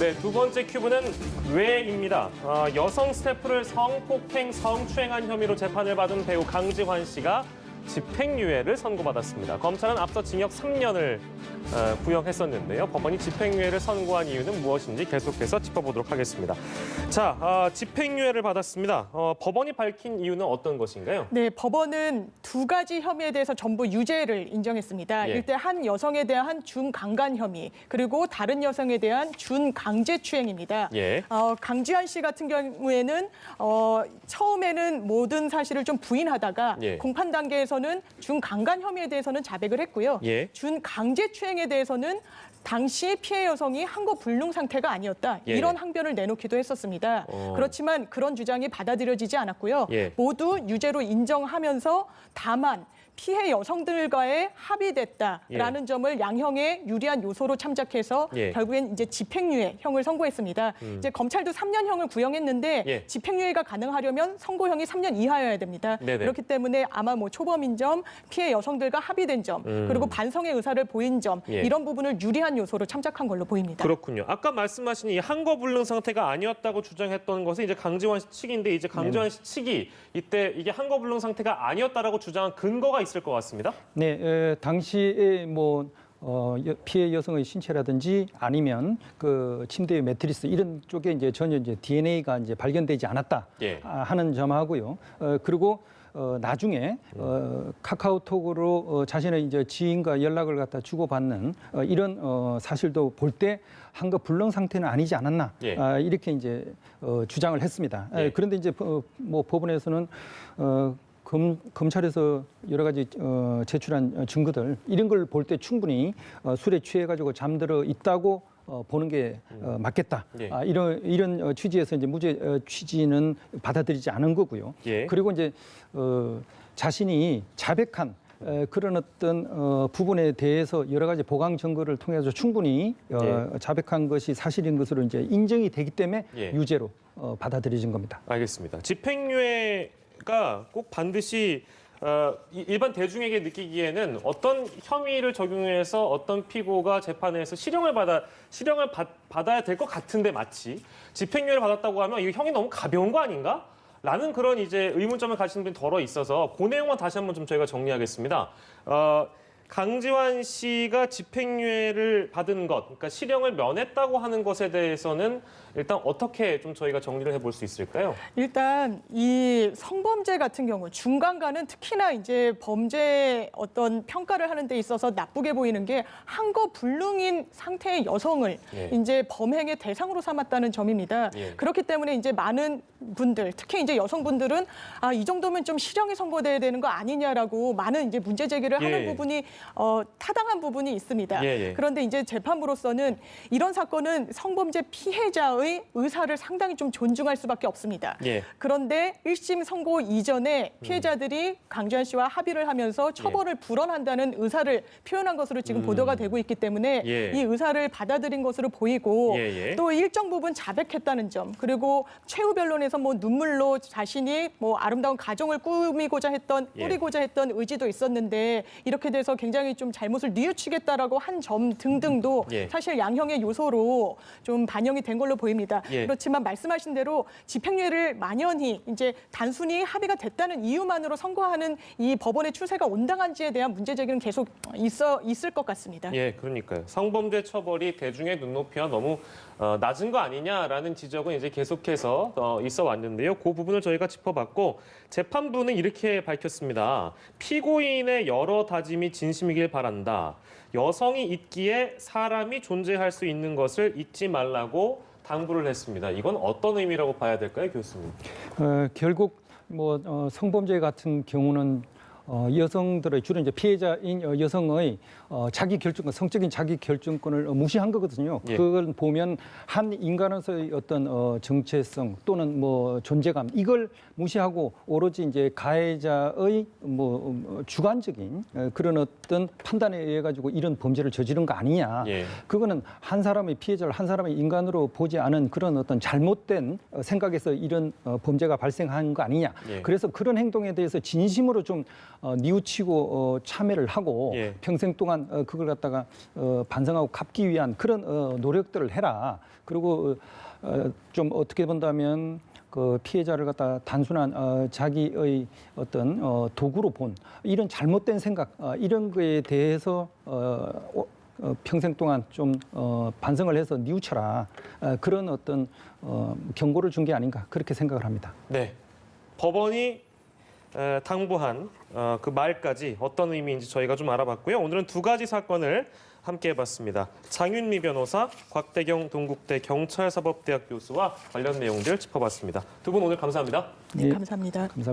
네, 두 번째 큐브는 왜입니다. 여성 스태프를 성폭행, 성추행한 혐의로 재판을 받은 배우 강지환 씨가 집행유예를 선고받았습니다. 검찰은 앞서 징역 3년을 구형했었는데요. 법원이 집행유예를 선고한 이유는 무엇인지 계속해서 짚어보도록 하겠습니다. 자, 집행유예를 받았습니다. 법원이 밝힌 이유는 어떤 것인가요? 네, 법원은 두 가지 혐의에 대해서 전부 유죄를 인정했습니다. 예. 일단 한 여성에 대한 준강간 혐의, 그리고 다른 여성에 대한 준강제추행입니다. 예. 강지환 씨 같은 경우에는 처음에는 모든 사실을 좀 부인하다가 예. 공판 단계에서는 준강간 혐의에 대해서는 자백을 했고요. 예. 준강제추행에 대해서는 당시 피해 여성이 한거 불능 상태가 아니었다. 예. 이런 항변을 내놓기도 했었습니다. 그렇지만 그런 주장이 받아들여지지 않았고요. 예. 모두 유죄로 인정하면서 다만 피해 여성들과의 합의됐다라는 예. 점을 양형에 유리한 요소로 참작해서 예. 결국엔 이제 집행유예형을 선고했습니다. 이제 검찰도 3년형을 구형했는데 예. 집행유예가 가능하려면 선고형이 3년 이하여야 됩니다. 네네. 그렇기 때문에 아마 뭐 초범인 점, 피해 여성들과 합의된 점, 그리고 반성의 의사를 보인 점 예. 이런 부분을 유리한 요소로 참작한 걸로 보입니다. 그렇군요. 아까 말씀하신 이 한거불능 상태가 아니었다고 주장했던 것은 이제 강지환 씨 측인데 이제 강지환 씨 측이 이때 이게 한거불능 상태가 아니었다라고 주장한 근거가 있을 것 같습니다. 네, 당시에 피해 여성의 신체라든지 아니면 그 침대의 매트리스 이런 쪽에 이제 전혀 이제 DNA가 이제 발견되지 않았다 예. 하는 점하고요. 그리고 나중에 카카오톡으로 자신의 이제 지인과 연락을 갖다 주고받는 이런 사실도 볼 때 한거 불능 상태는 아니지 않았나 예. 이렇게 이제 주장을 했습니다. 예. 그런데 이제 뭐 법원에서는 검찰에서 여러 가지 제출한 증거들 이런 걸 볼 때 충분히 술에 취해가지고 잠들어 있다고 보는 게 맞겠다. 예. 이런 취지에서 이제 무죄 취지는 받아들이지 않은 거고요. 예. 그리고 이제 자신이 자백한 그런 어떤 부분에 대해서 여러 가지 보강 증거를 통해서 충분히 자백한 것이 사실인 것으로 이제 인정이 되기 때문에 예. 유죄로 받아들여진 겁니다. 알겠습니다. 집행유예가 꼭 반드시 일반 대중에게 느끼기에는 어떤 혐의를 적용해서 어떤 피고가 재판에서 실형을 받아야 될 것 같은데 마치 집행유예를 받았다고 하면 이 형이 너무 가벼운 거 아닌가? 라는 그런 이제 의문점을 가지는 분이 덜어 있어서 그 내용만 다시 한번 좀 저희가 정리하겠습니다. 강지환 씨가 집행유예를 받은 것, 그러니까 실형을 면했다고 하는 것에 대해서는 일단 어떻게 좀 저희가 정리를 해볼 수 있을까요? 일단 이 성범죄 같은 경우 중간간은 특히나 이제 범죄 어떤 평가를 하는 데 있어서 나쁘게 보이는 게 한거 불능인 상태의 여성을 예. 이제 범행의 대상으로 삼았다는 점입니다. 예. 그렇기 때문에 이제 많은 분들, 특히 이제 여성분들은 이 정도면 좀 실형이 선고돼야 되는 거 아니냐라고 많은 이제 문제 제기를 예. 하는 부분이 타당한 부분이 있습니다. 예. 그런데 이제 재판부로서는 이런 사건은 성범죄 피해자의 의사를 상당히 좀 존중할 수밖에 없습니다. 예. 그런데 1심 선고 이전에 피해자들이 강지환 씨와 합의를 하면서 처벌을 불언한다는 의사를 표현한 것으로 지금 보도가 되고 있기 때문에 예. 이 의사를 받아들인 것으로 보이고 예. 또 일정 부분 자백했다는 점, 그리고 최후 변론에서 뭐 눈물로 자신이 뭐 아름다운 가정을 꾸미고자 했던 꾸리고자 했던 의지도 있었는데 이렇게 돼서 굉장히 좀 잘못을 뉘우치겠다라고 한 점 등등도 예. 사실 양형의 요소로 좀 반영이 된 걸로 보입니다. 예. 그렇지만 말씀하신 대로 집행유예를 만연히 이제 단순히 합의가 됐다는 이유만으로 선고하는 이 법원의 추세가 온당한지에 대한 문제 제기는 계속 있을 것 같습니다. 예, 그러니까요. 성범죄 처벌이 대중의 눈높이와 너무 낮은 거 아니냐라는 지적은 이제 계속해서 있어 왔는데요. 그 부분을 저희가 짚어봤고 재판부는 이렇게 밝혔습니다. 피고인의 여러 다짐이 진심이길 바란다. 여성이 있기에 사람이 존재할 수 있는 것을 잊지 말라고 당부를 했습니다. 이건 어떤 의미라고 봐야 될까요, 교수님? 결국 성범죄 같은 경우는 여성들의 주로 이제 피해자인 여성의 자기 결정권, 성적인 자기 결정권을 무시한 거거든요. 예. 그걸 보면 한 인간으로서의 어떤 정체성 또는 존재감 이걸 무시하고 오로지 이제 가해자의 주관적인 그런 어떤 판단에 의해 가지고 이런 범죄를 저지른 거 아니냐. 예. 그거는 한 사람의 피해자를 한 사람의 인간으로 보지 않은 그런 어떤 잘못된 생각에서 이런 범죄가 발생한 거 아니냐. 예. 그래서 그런 행동에 대해서 진심으로 좀 뉘우치고 참여를 하고 예. 평생 동안 그걸 갖다가 반성하고 갚기 위한 그런 노력들을 해라. 그리고 좀 어떻게 본다면 그 피해자를 갖다 단순한 자기의 어떤 도구로 본 이런 잘못된 생각 이런 거에 대해서 평생 동안 좀 반성을 해서 뉘우쳐라 그런 어떤 경고를 준 게 아닌가 그렇게 생각을 합니다. 네, 법원이 당부한 그 말까지 어떤 의미인지 저희가 좀 알아봤고요. 오늘은 두 가지 사건을 함께 해봤습니다. 장윤미 변호사, 곽대경 동국대 경찰사법대학 교수와 관련 내용들 짚어봤습니다. 두 분 오늘 감사합니다. 네, 예. 감사합니다. 감사합니다.